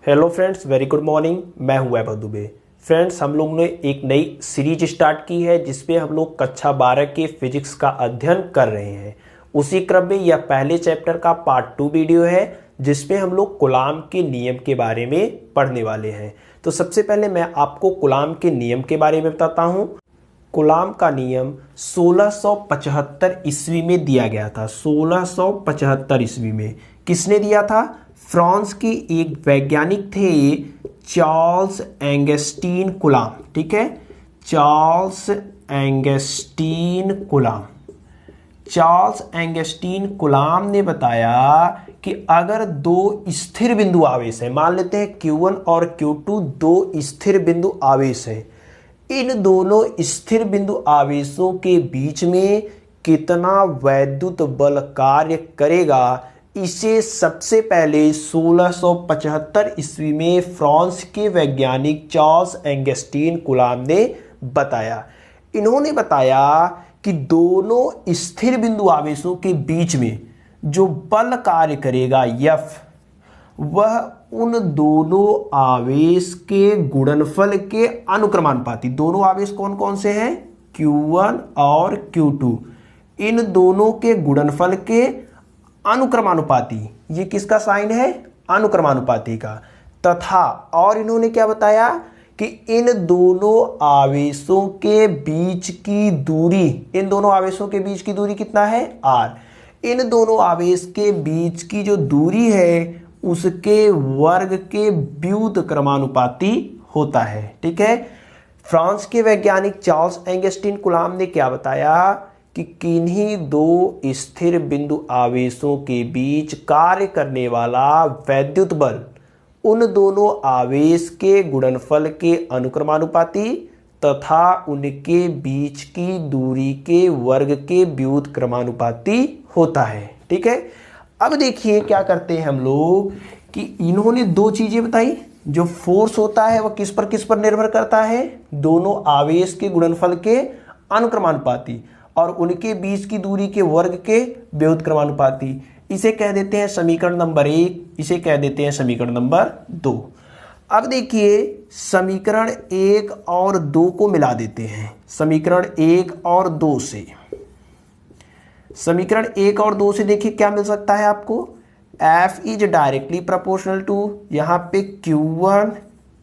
Hello friends, very good morning. मैं हूं वैभव Dubey. Friends, हम लोग ने एक नई सीरीज स्टार्ट की है जिसपे हम लोग कक्षा 12 के फिजिक्स का अध्ययन कर रहे हैं। उसी क्रम में यह पहले चैप्टर का पार्ट 2 वीडियो है जिसमें हम लोग कूलाम के नियम के बारे में पढ़ने वाले हैं। तो सबसे पहले मैं आपको कूलाम के नियम के बारे में बताता हूँ। कूलाम का नियम 1675 ईस्वी में दिया गया था। 1675 ईस्वी में किसने दिया था? फ्रांस के एक वैज्ञानिक थे चार्ल्स एंगस्टीन कूलाम। ठीक है, चार्ल्स एंगस्टीन कूलाम। चार्ल्स एंगस्टीन कूलाम ने बताया कि अगर दो स्थिर बिंदु आवेश है, मान लेते हैं Q1 और Q2 दो स्थिर बिंदु आवेश है, इन दोनों स्थिर बिंदु आवेशों के बीच में कितना वैद्युत बल कार्य करेगा, इसे सबसे पहले 1675 ईस्वी में फ्रांस के वैज्ञानिक चार्ल्स एंगस्टीन कूलाम ने बताया। इन्होंने बताया कि दोनों स्थिर बिंदु आवेशों के बीच में जो बल कार्य करेगा F, वह उन दोनों आवेश के गुणनफल के अनुक्रमानुपाती। दोनों आवेश कौन कौन से हैं? Q1 और Q2। इन दोनों के गुणनफल के अनुक्रमानुपाती। ये किसका साइन है? अनुक्रमानुपाती का। तथा और इन्होंने क्या बताया कि इन दोनों आवेशों के बीच की दूरी, इन दोनों आवेशों के बीच की दूरी कितना है? R। इन दोनों आवेश के बीच की जो दूरी है उसके वर्ग के व्युत क्रमानुपाती होता है। ठीक है, फ्रांस के वैज्ञानिक चार्ल्स एंगस्टीन कूलाम ने क्या बताया कि किन्हीं दो स्थिर बिंदु आवेशों के बीच कार्य करने वाला वैद्युत बल उन दोनों आवेश के गुणनफल के अनुक्रमानुपाती तथा उनके बीच की दूरी के वर्ग के व्युत क्रमानुपाती होता है। ठीक है, अब देखिए क्या करते हैं हम लोग कि इन्होंने दो चीजें बताई। जो फोर्स होता है वह किस पर निर्भर करता है? दोनों आवेश के गुणनफल के अनुक्रमानुपाती और उनके बीच की दूरी के वर्ग के व्युत क्रमानुपाती। इसे कह देते हैं समीकरण नंबर 1, इसे कह देते हैं समीकरण नंबर 2। अब देखिए समीकरण 1 और 2 को मिला देते हैं। समीकरण 1 और 2 से, समीकरण 1 और 2 से देखिए क्या मिल सकता है आपको? F is directly proportional to, यहाँ पे Q1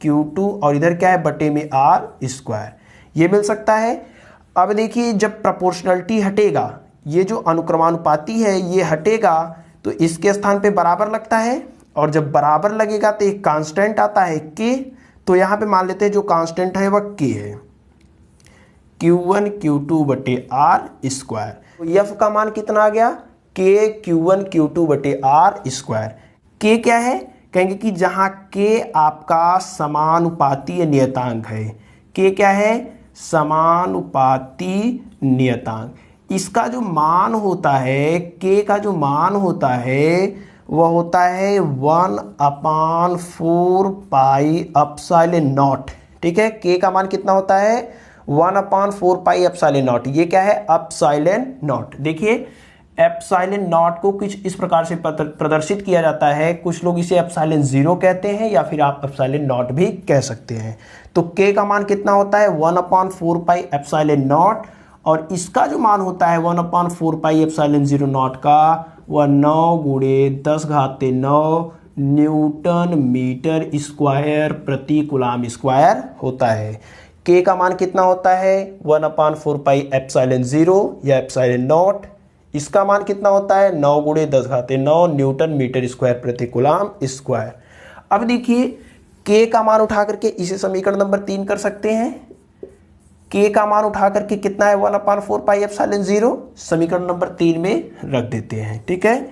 Q2 और इधर क्या है बटे में R स्क्वायर, ये मिल सकता है। अब देखिए जब प्रोपोर्शनलिटी हटेगा, ये जो अनुक्रमानुपाती है ये हटेगा तो इसके स्थान पे बराबर लगता है, और जब बराबर लगेगा तो एक कांस्टेंट आता है K। तो यहाँ पे मान लेते हैं जो कांस्टेंट है वह K है, Q1 Q2 बटे R स्क्वायर। तो F का मान कितना आ गया? K Q1 Q2 बटे R स्क्वायर। K क्या है? कहेंगे कि जहाँ K आपका समानुपाती नियतांक है। K क्या है? समानुपाती नियतांक। इसका जो मान होता है, K का जो मान होता है वह होता है 1/4 पाई एप्सिलॉन नॉट। ठीक है, K का मान कितना होता है? 1/4 पाई एप्सिलॉन नॉट। ये क्या है? Epsilon not. देखिए एप्सिलॉन नॉट को कुछ इस प्रकार से प्रदर्शित किया जाता है। कुछ लोग इसे एप्सिलॉन 0 कहते हैं या फिर आप एप्सिलॉन नॉट भी कह सकते हैं। तो K का मान कितना होता है? 1/4 पाई एप्सिलॉन नॉट, और इसका जो मान होता है 1/4 पाई एप्सिलॉन 0 नॉट का, वह 9 गुणे 10⁻⁹ न्यूटन मीटर स्क्वायर प्रति कूलाम स्क्वायर होता है। K का मान कितना होता है? 1/4 पाई एप्सिलॉन 0 या एप्सिलॉन नॉट। इसका मान कितना होता है? 9 गुणे 10⁻⁹ न्यूटन मीटर स्क्वायर प्रति कूलाम स्क्वायर। अब देखिए K का मान उठा करके इसे समीकरण नंबर 3 कर सकते हैं। K का मान उठा करके कितना है? 1/4 पाई एप्सिलॉन 0 समीकरण नंबर 3 में रख देते हैं। ठीक है,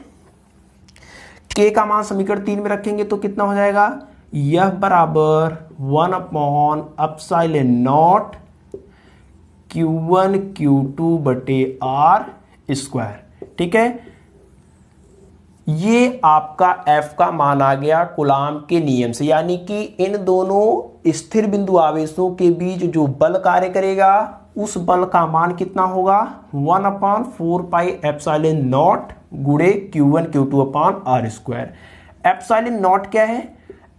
K का मान समीकरण 3 में रखेंगे तो कितना हो जाएगा? यह बराबर 1/एप्सिलॉन नॉट Q1 Q2 बटे R स्क्वायर। ठीक है, ये आपका F का मान आ गया कूलाम के नियम से, यानी कि इन दोनों स्थिर बिंदु आवेशों के बीच जो बल कार्य करेगा उस बल का मान कितना होगा? 1/4 पाई एप्सिलॉन नॉट गुणे Q1 Q2 upon R square. Epsilon not क्या है?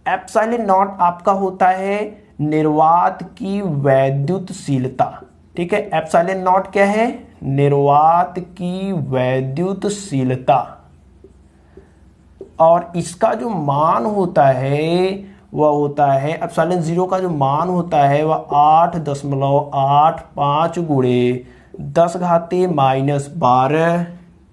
एप्सिलॉन नॉट आपका होता है निर्वात की वैद्युतशीलता। ठीक है, एप्सिलॉन नॉट क्या है? निर्वात की वैद्युतशीलता। और इसका जो मान होता है वह होता है, एप्सिलॉन जीरो का जो मान होता है वह 8.85 गुणे 10⁻⁻12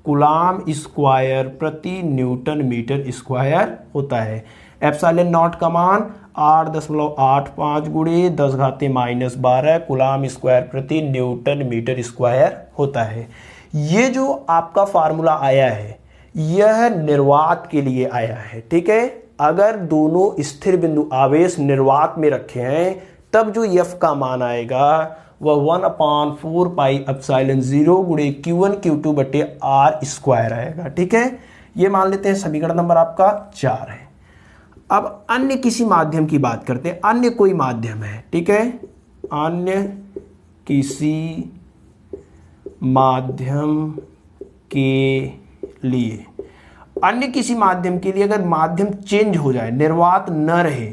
कूलाम स्क्वायर प्रति न्यूटन मीटर स्क्वायर होता है। एप्सिलॉन नॉट का मान 8.85 गुणे 10⁻⁻12 कूलाम स्क्वायर प्रति न्यूटन मीटर स्क्वायर होता है। ये जो आपका फार्मूला आया है यह निर्वात के लिए आया है। ठीक है, अगर दोनों स्थिर बिंदु आवेश निर्वात में रखे हैं तब जो F का मान आएगा वह 1/4 पाई एप्सिलॉन 0 गुणे Q1 Q2 बटे R स्क्वायर आएगा। ठीक है, ये मान लेते हैं समीकरण नंबर आपका 4 है। अब अन्य किसी माध्यम की बात करते हैं। अन्य कोई माध्यम है, ठीक है, अन्य किसी माध्यम के लिए, अन्य किसी माध्यम के लिए अगर माध्यम चेंज हो जाए, निर्वात न रहे,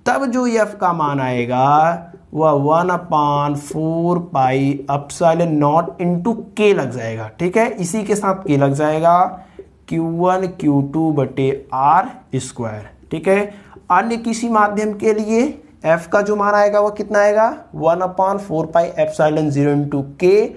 तब जो F का मान आएगा वह 1/4 pi epsilon not into K लग जाएगा। ठीक है, इसी के साथ K लग जाएगा Q1 Q2 बटे R स्क्वायर। ठीक है, अन्य किसी माध्यम के लिए F का जो मान आएगा वह कितना आएगा? 1/4 pi epsilon 0 into K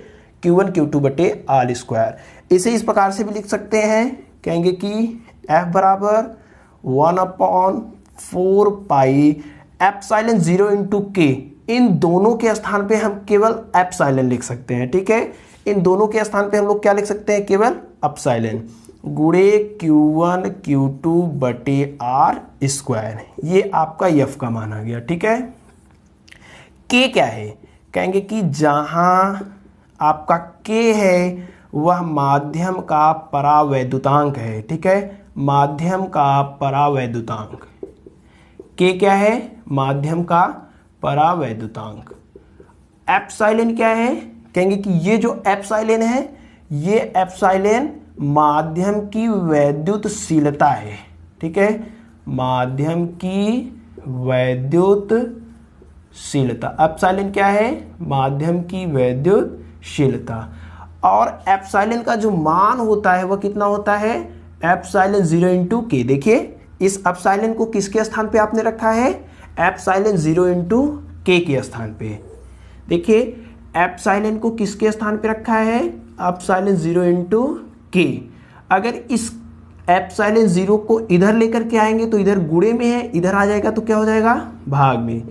Q1 Q2 बटे R स्क्वायर। इसे इस प्रकार से भी लिख सकते हैं, कहेंगे कि F बराबर 1/4 पाई एप्सिलॉन 0 इंटू K। इन दोनों के स्थान पे हम केवल एप्सिलॉन लिख सकते हैं। ठीक है, इन दोनों के स्थान पे हम लोग क्या लिख सकते हैं? केवल एप्सिलॉन गुणे Q1 Q2 बटे R स्क्वायर। ये आपका F का मान आ गया। ठीक है, K क्या है? कहेंगे कि जहां आपका K है वह माध्यम का परावैद्युतांक है। ठीक है, माध्यम का परावैद्युतांक। K क्या है? माध्यम का परावैद्युतांक। एप्सिलॉन क्या है? कहेंगे कि ये जो एप्सिलॉन है ये एप्सिलॉन माध्यम की वैद्युतशीलता है। ठीक है, माध्यम की वैद्युतशीलता। एप्सिलॉन क्या है? माध्यम की वैद्युतशीलता। और एप्सिलॉन का जो मान होता है वह कितना होता है? Epsilon 0 into K। देखिए, इस एप्सिलॉन को किसके स्थान पे आपने रखा है? एप्सिलॉन 0 इंटू K के स्थान पे। देखिए, एप्सिलॉन को किसके स्थान पे रखा है? Epsilon 0 into K। अगर इस एप्सिलॉन 0 को इधर लेकर के आएंगे तो इधर गुणे में है, इधर आ जाएगा तो क्या हो जाएगा? भाग में।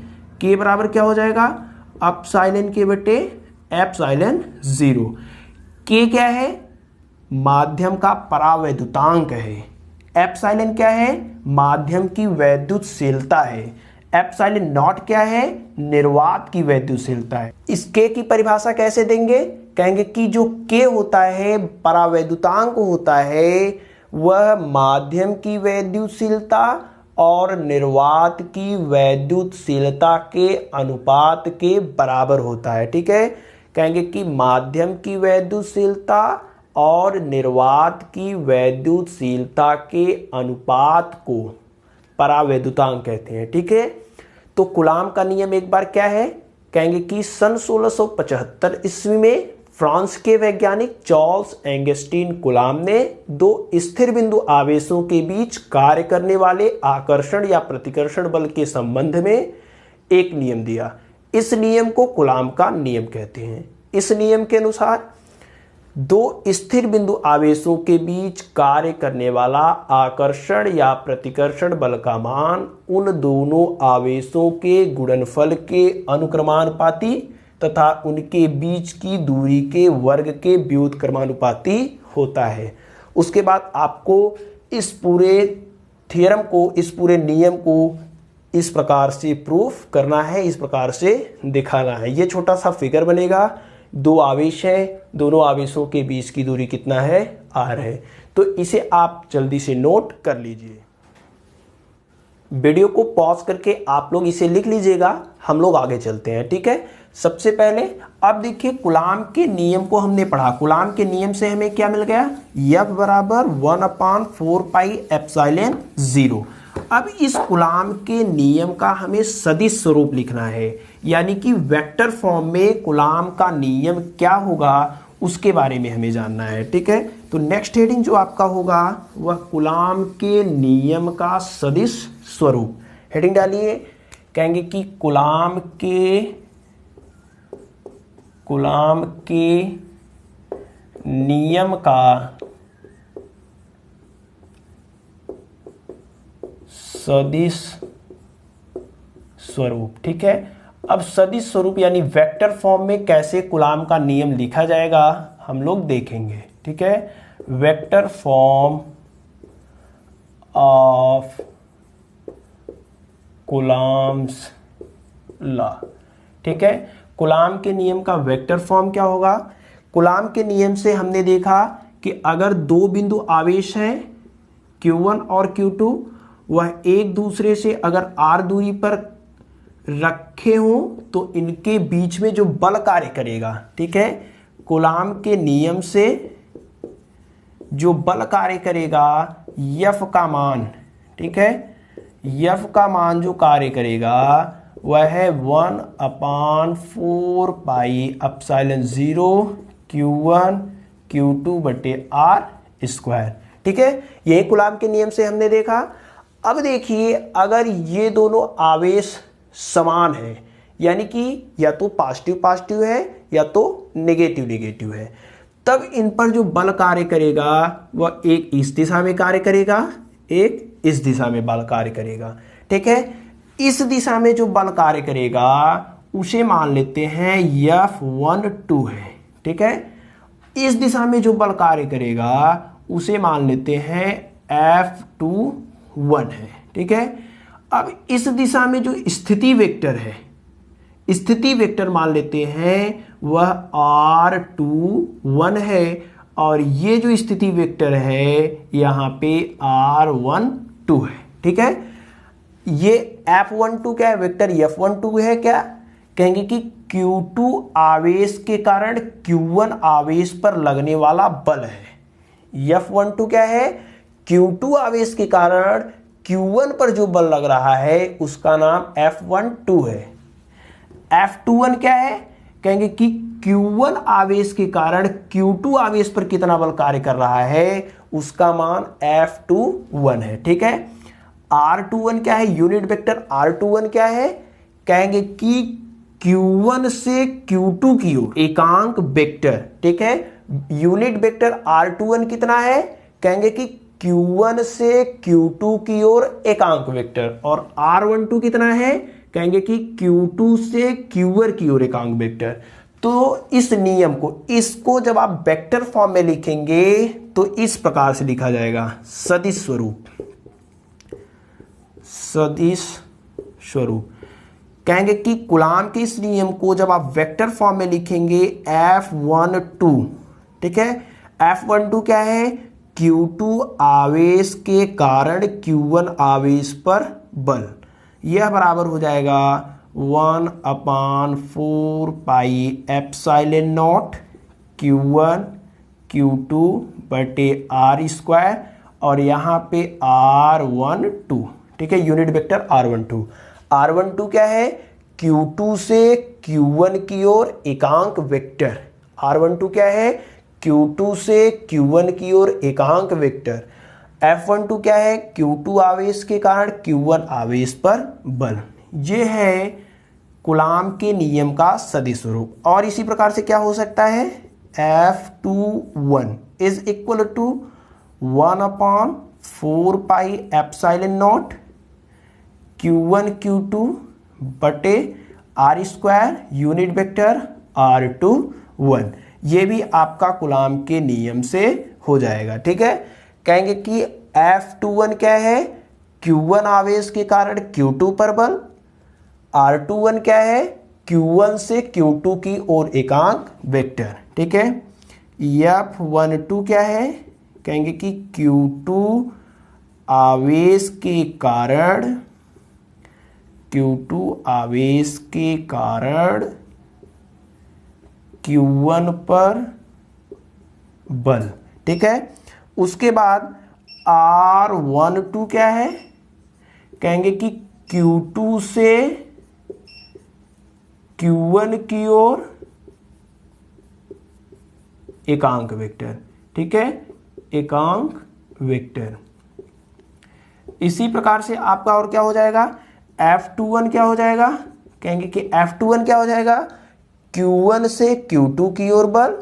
K बराबर क्या हो जाएगा? एप्सिलॉन K बटे एप्सिलॉन 0। K क्या है? माध्यम का परावैद्युतांक है। एप्सिलॉन क्या है? माध्यम की वैद्युतशीलता है। एप्सिलॉन नॉट क्या है? निर्वात की वैद्युतशीलता है। इस K की परिभाषा कैसे देंगे? कहेंगे कि जो K होता है, परावैद्युतांक होता है, वह माध्यम की वैद्युतशीलता और निर्वात की वैद्युतशीलता के अनुपात के बराबर होता है। ठीक है, कहेंगे कि माध्यम की वैद्युतशीलता और निर्वात की वैद्युतशीलता के अनुपात को परावैद्युतांक कहते हैं। ठीक है, तो कूलाम का नियम एक बार क्या है? कहेंगे कि सन 1675 ईस्वी में फ्रांस के वैज्ञानिक चार्ल्स एंगस्टीन कूलाम ने दो स्थिर बिंदु आवेशों के बीच कार्य करने वाले आकर्षण या प्रतिकर्षण बल के संबंध में एक नियम दिया। इस नियम को कूलाम का नियम कहते हैं। इस नियम के अनुसार दो स्थिर बिंदु आवेशों के बीच कार्य करने वाला आकर्षण या प्रतिकर्षण बल का मान उन दोनों आवेशों के गुणनफल के अनुक्रमानुपाती तथा उनके बीच की दूरी के वर्ग के व्युत्क्रमानुपाती होता है। उसके बाद आपको इस पूरे थ्योरम को, इस पूरे नियम को इस प्रकार से प्रूफ करना है, इस प्रकार से दिखाना है। ये छोटा सा फिगर बनेगा, दो आवेश हैं, दोनों आवेशों के बीच की दूरी कितना है? r है। तो इसे आप जल्दी से नोट कर लीजिए। वीडियो को पॉज करके आप लोग इसे लिख लीजिएगा, हम लोग आगे चलते हैं। ठीक है, सबसे पहले अब देखिए कूलाम के नियम को हमने पढ़ा। कूलाम के नियम से हमें क्या मिल गया? F बराबर 1/4 पाई एप्सिलॉन 0। अब इस कूलाम के नियम का हमें सदिश स्वरूप लिखना है, यानी कि वेक्टर फॉर्म में कूलाम का नियम क्या होगा उसके बारे में हमें जानना है। ठीक है, तो नेक्स्ट हेडिंग जो आपका होगा वह कूलाम के नियम का सदिश स्वरूप। हेडिंग डालिए, कहेंगे कि कूलाम के नियम का सदिश स्वरूप। ठीक है, अब सदिश स्वरूप यानी वेक्टर फॉर्म में कैसे कूलाम का नियम लिखा जाएगा हम लोग देखेंगे। ठीक है, vector form of coulombs law. ठीक है, कूलाम के नियम का वेक्टर फॉर्म क्या होगा? कूलाम के नियम से हमने देखा कि अगर दो बिंदु आवेश हैं Q1 और Q2, वह एक दूसरे से अगर r दूरी पर रखे हों तो इनके बीच में जो बल कार्य करेगा, ठीक है, कूलाम के नियम से जो बल कार्य करेगा F का मान, ठीक है, F का मान जो कार्य करेगा वह है 1/4 पाई एप्सिलॉन 0 Q1 Q2 बटे R स्क्वायर। ठीक है, यही कूलाम के नियम से हमने देखा। अब देखिए, अगर ये दोनों आवेश समान है, यानी कि या तो पॉजिटिव पॉजिटिव है या तो नेगेटिव नेगेटिव है, तब इन पर जो बल कार्य करेगा वह एक इस दिशा में कार्य करेगा, एक इस दिशा में बल कार्य करेगा। ठीक है, इस दिशा में जो बल कार्य करेगा उसे मान लेते हैं F12 है। ठीक है, इस दिशा में जो बल कार्य करेगा उसे मान लेते हैं F21 है। ठीक है, अब इस दिशा में जो स्थिति वेक्टर है, स्थिति वेक्टर मान लेते हैं वह R21 है, और ये जो स्थिति वेक्टर है यहाँ पे R12 है। ठीक है, ये F12 क्या है? वेक्टर F12 है। क्या कहेंगे कि Q2 आवेश के कारण Q1 आवेश पर लगने वाला बल है। F12 क्या है? Q2 आवेश के कारण Q1 पर जो बल लग रहा है उसका नाम F12 है। F21 क्या है? कहेंगे कि Q1 आवेश के कारण Q2 आवेश पर कितना बल कार्य कर रहा है, उसका मान F21 है। ठीक है, R21 क्या है? यूनिट वेक्टर R21 क्या है? कहेंगे कि Q1 से Q2 की ओर एकांक वेक्टर। ठीक है, यूनिट वेक्टर R21 कितना है? कहेंगे कि Q1 से Q2 की ओर एकांक वेक्टर। और R12 कितना है? कहेंगे कि Q2 से Q1 की ओर एकांक वेक्टर। तो इस नियम को, इसको जब आप वेक्टर फॉर्म में लिखेंगे तो इस प्रकार से लिखा जाएगा, सदिश स्वरूप। सदिश स्वरूप कहेंगे कि कूलाम के इस नियम को जब आप वेक्टर फॉर्म में लिखेंगे F12, ठीक है, F12 क्या है? Q2 आवेश के कारण Q1 आवेश पर बल, यह बराबर हो जाएगा 1/4 pi epsilon naught Q1 Q2 बटे R स्क्वायर, और यहाँ पे R12। ठीक है, यूनिट वेक्टर R12। R12 क्या है? Q2 से Q1 की ओर एकांक वेक्टर। R12 क्या है? Q2 से Q1 की ओर एकांक वेक्टर। F12 क्या है? Q2 आवेश के कारण Q1 आवेश पर बल। ये है कूलाम के नियम का सदिश स्वरूप। और इसी प्रकार से क्या हो सकता है? F21 is equal to 1/4 pi epsilon naught Q1 Q2 बटे R square, unit vector R21। ये भी आपका कूलाम के नियम से हो जाएगा। ठीक है, कहेंगे कि F21 क्या है? Q1 आवेश के कारण Q2 पर बल। R21 क्या है? Q1 से Q2 की ओर एकांक वेक्टर। ठीक है, F12 क्या है? कहेंगे कि Q2 आवेश के कारण Q1 पर बल। ठीक है, उसके बाद R12 क्या है? कहेंगे कि Q2 से Q1 की ओर एकांक वेक्टर, ठीक है, एकांक वेक्टर। इसी प्रकार से आपका और क्या हो जाएगा, F21 क्या हो जाएगा, कहेंगे कि F21 क्या हो जाएगा, Q1 से Q2 की ओर बल,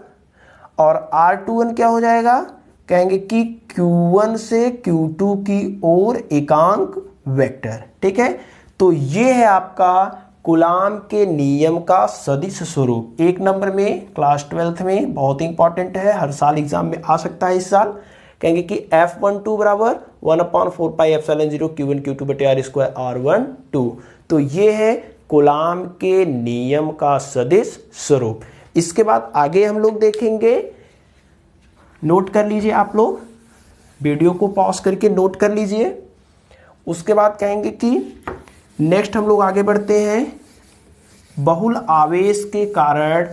और R21 क्या हो जाएगा, कहेंगे कि Q1 से Q2 की ओर एकांक वेक्टर, ठीक है। तो ये है आपका कूलाम के नियम का सदिश स्वरूप। एक नंबर में क्लास 12th में बहुत इंपॉर्टेंट है, हर साल एग्जाम में आ सकता है। इस साल कहेंगे कि F12 बराबर 1/4 पाई एप्सिलॉन 0 Q1 Q2 बटे R स्क्वायर R12। तो ये है कूलाम के नियम का सदिश स्वरूप। इसके बाद आगे हम लोग देखेंगे, नोट कर लीजिए आप लोग, वीडियो को पॉज करके नोट कर लीजिए। उसके बाद कहेंगे कि नेक्स्ट हम लोग आगे बढ़ते हैं, बहुल आवेश के कारण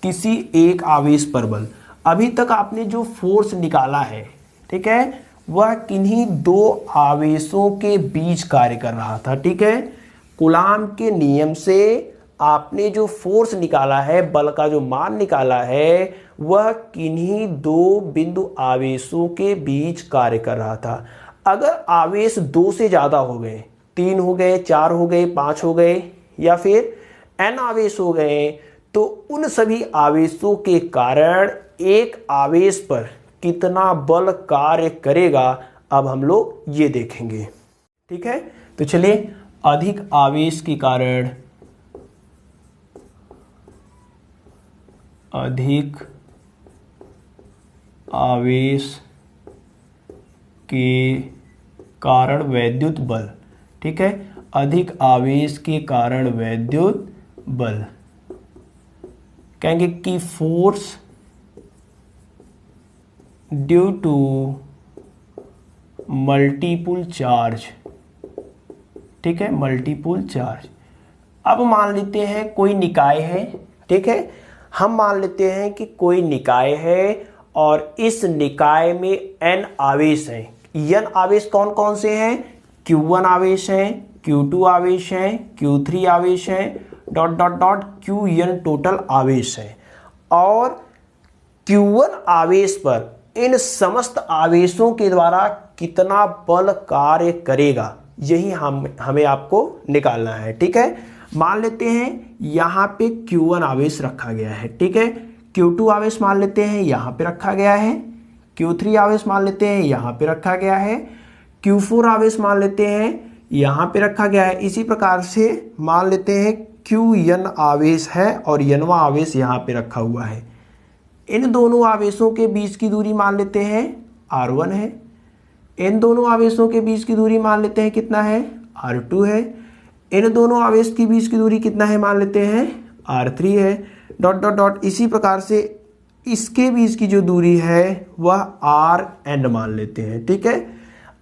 किसी एक आवेश पर बल। अभी तक आपने जो फोर्स निकाला है, ठीक है, वह किन्हीं दो आवेशों के बीच कार्य कर रहा था, ठीक है। कूलाम के नियम से आपने जो फोर्स निकाला है, बल का जो मान निकाला है, वह किन्हीं दो बिंदु आवेशों के बीच कार्य कर रहा था। अगर आवेश दो से ज्यादा हो गए, 3 हो गए, 4 हो गए, 5 हो गए, या फिर n आवेश हो गए, तो उन सभी आवेशों के कारण एक आवेश पर कितना बल कार्य करेगा, अब हम लोग ये देखेंगे, ठीक है। तो चलिए, अधिक आवेश के कारण, अधिक आवेश के कारण वैद्युत बल, ठीक है, अधिक आवेश के कारण वैद्युत बल, कहेंगे कि force due to multiple charge, ठीक है, मल्टीपल चार्ज। अब मान लेते हैं कोई निकाय है, ठीक है, हम मान लेते हैं कि कोई निकाय है और इस निकाय में n आवेश हैं। n आवेश कौन कौन से हैं, Q1 आवेश हैं, Q2 आवेश हैं, Q3 आवेश हैं, dot dot dot Qn total आवेश है। और Q1 आवेश पर इन समस्त आवेशों के द्वारा कितना बल कार्य करेगा, यही हमें आपको निकालना है, ठीक है। मान लेते हैं यहाँ पे Q1 आवेश रखा गया है, ठीक है, Q2 आवेश मान लेते हैं यहाँ पे रखा गया है, Q3 आवेश मान लेते हैं यहाँ पे रखा गया है, Q4 आवेश मान लेते हैं यहाँ पे रखा गया है। इसी प्रकार से मान लेते हैं Qn आवेश है और nवां आवेश यहाँ पे रखा हुआ है। इन दोनों आवेशों के बीच की दूरी मान लेते हैं R1 है, इन दोनों आवेशों के बीच की दूरी मान लेते हैं कितना है, R2 है, इन दोनों आवेश के बीच की दूरी कितना है मान लेते हैं R3 है, डॉट डॉट डॉट। इसी प्रकार से इसके बीच की जो दूरी है वह Rn मान लेते हैं, ठीक है।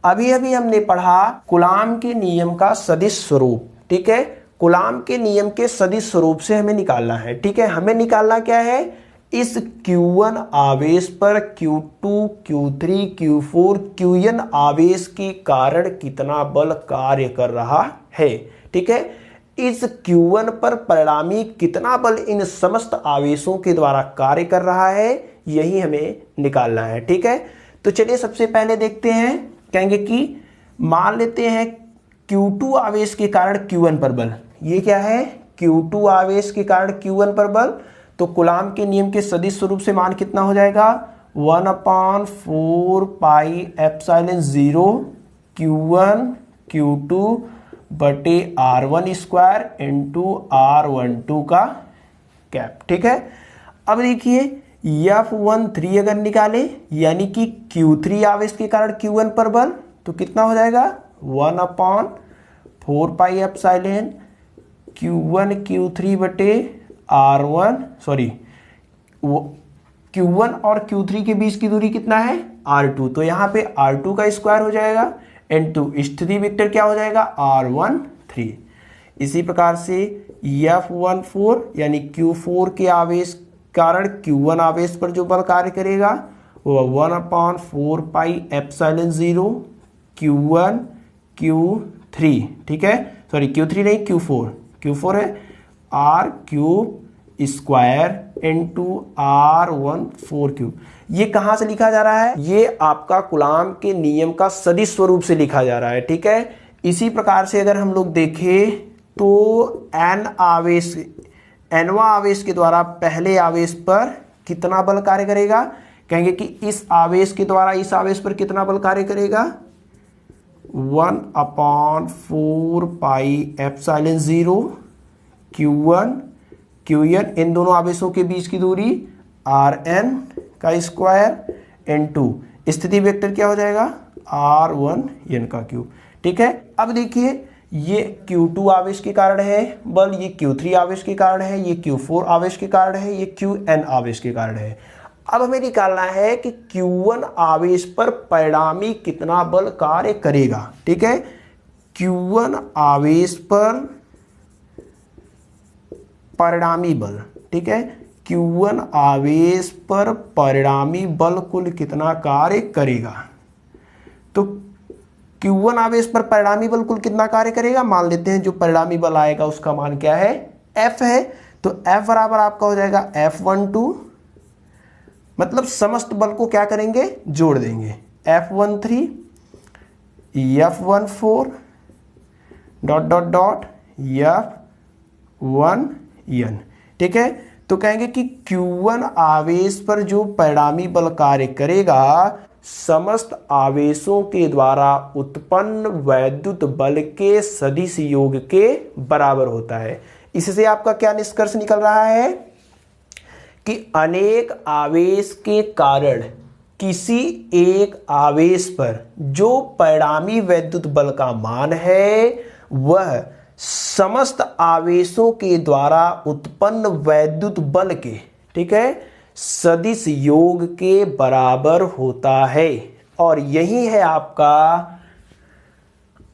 अभी अभी हमने पढ़ा कूलाम के नियम का सदिश स्वरूप, ठीक है। कूलाम के नियम के सदिश स्वरूप से हमें निकालना है, ठीक है। हमें निकालना क्या है, इस Q1 आवेश पर Q2, Q3, Q4, Qn आवेश के कारण कितना बल कार्य कर रहा है, ठीक है। इस Q1 पर परिणामी कितना बल इन समस्त आवेशों के द्वारा कार्य कर रहा है, यही हमें निकालना है, ठीक है। तो चलिए सबसे पहले देखते हैं, कहेंगे कि मान लेते हैं Q2 आवेश के कारण Q1 पर बल। ये क्या है, Q2 आवेश के कारण Q1 पर बल। तो कूलाम के नियम के सदिश स्वरूप से मान कितना हो जाएगा, 1/4 पाई एप्सिलॉन 0 Q1 Q2 बटे R1 स्क्वायर इंटू R12 का कैप, ठीक है। अब देखिए F13 अगर निकाले, यानी कि Q3 आवेश के कारण Q1 पर बल, तो कितना हो जाएगा 1/4 पाई एप्सिलॉन Q1 Q3 बटे R1, सॉरी Q1 और Q3 के बीच की दूरी कितना है R2, तो यहाँ पे R2 का स्क्वायर हो जाएगा इंटू स्थिति वेक्टर क्या हो जाएगा R13। इसी प्रकार से F14 यानी Q4 के आवेश कारण Q1 आवेश पर जो बल कार्य करेगा वो 1/4 पाई एप्सिलॉन 0 Q1 Q 3, ठीक है, सॉरी Q3 नहीं Q4 है R cube square into R1 4 cube. ये कहां से लिखा जा रहा है? ये आपका कूलाम के नियम का सदिश स्वरूप से लिखा जा रहा है, ठीक है। इसी प्रकार से अगर हम लोग देखें तो nवां आवेश के द्वारा पहले आवेश पर कितना बल कार्य करेगा? कहेंगे कि इस आवेश के द्वारा इस आवेश पर कितना बल कार्य करेगा? 1/4 पाई एप्सिलॉन 0 Q1 Qn, इन दोनों आवेशों के बीच की दूरी Rn का स्क्वायर इनटू स्थिति वेक्टर क्या हो जाएगा? R1n का क्यूब, ठीक है। अब देखिए ये Q2 आवेश के कारण है बल, ये Q3 आवेश के कारण है, ये Q4 आवेश के कारण है, ये Qn आवेश के कारण है। अब हमें निकालना है कि Q1 आवेश पर परिणामी कितना बल कार्य करेगा, ठीक है। Q1 आवेश पर परिणामी बल, ठीक है, Q1 आवेश पर परिणामी बल कुल कितना कार्य करेगा? तो Q1 आवेश पर परिणामी बल कुल कितना कार्य करेगा? मान लेते हैं जो परिणामी बल आएगा उसका मान क्या है? F है। तो F बराबर आपका हो जाएगा F12, मतलब समस्त बल को क्या करेंगे? जोड़ देंगे। F13 F14 dot dot dot F1n, ठीक है। तो कहेंगे कि Q1 आवेश पर जो परिणामी बल कार्य करेगा समस्त आवेशों के द्वारा उत्पन्न वैद्युत बल के सदिश योग के बराबर होता है। इससे आपका क्या निष्कर्ष निकल रहा है कि अनेक आवेश के कारण किसी एक आवेश पर जो परिणामी वैद्युत बल का मान है वह समस्त आवेशों के द्वारा उत्पन्न वैद्युत बल के, ठीक है, सदिश योग के बराबर होता है। और यही है आपका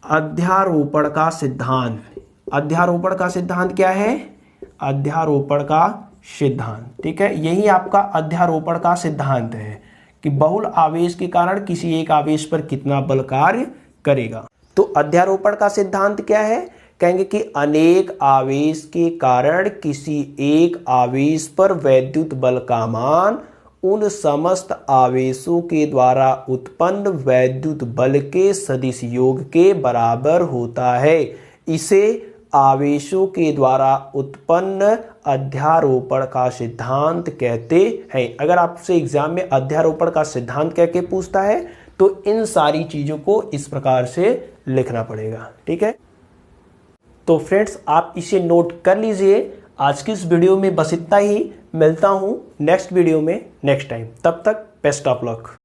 अध्यारोपण का सिद्धांत। अध्यारोपण का सिद्धांत क्या है? अध्यारोपण का सिद्धांत, ठीक है, यही आपका अध्यारोपण का सिद्धांत है कि बहुल आवेश के कारण किसी एक आवेश पर कितना बल कार्य करेगा। तो अध्यारोपण का सिद्धांत क्या है? कहेंगे कि अनेक आवेश के कारण किसी एक आवेश पर वैद्युत बल का मान उन समस्त आवेशों के द्वारा उत्पन्न वैद्युत बल के सदिश योग के बराबर होता है। इसे आवेशों के द्वारा उत्पन्न अध्यारोपण का सिद्धांत कहते हैं। अगर आपसे एग्जाम में अध्यारोपण का सिद्धांत कह के पूछता है तो इन सारी चीजों को इस प्रकार से लिखना पड़ेगा, ठीक है। तो फ्रेंड्स आप इसे नोट कर लीजिए। आज की इस वीडियो में बस इतना ही। मिलता हूं नेक्स्ट वीडियो में नेक्स्ट टाइम। तब तक बेस्ट ऑफ लक।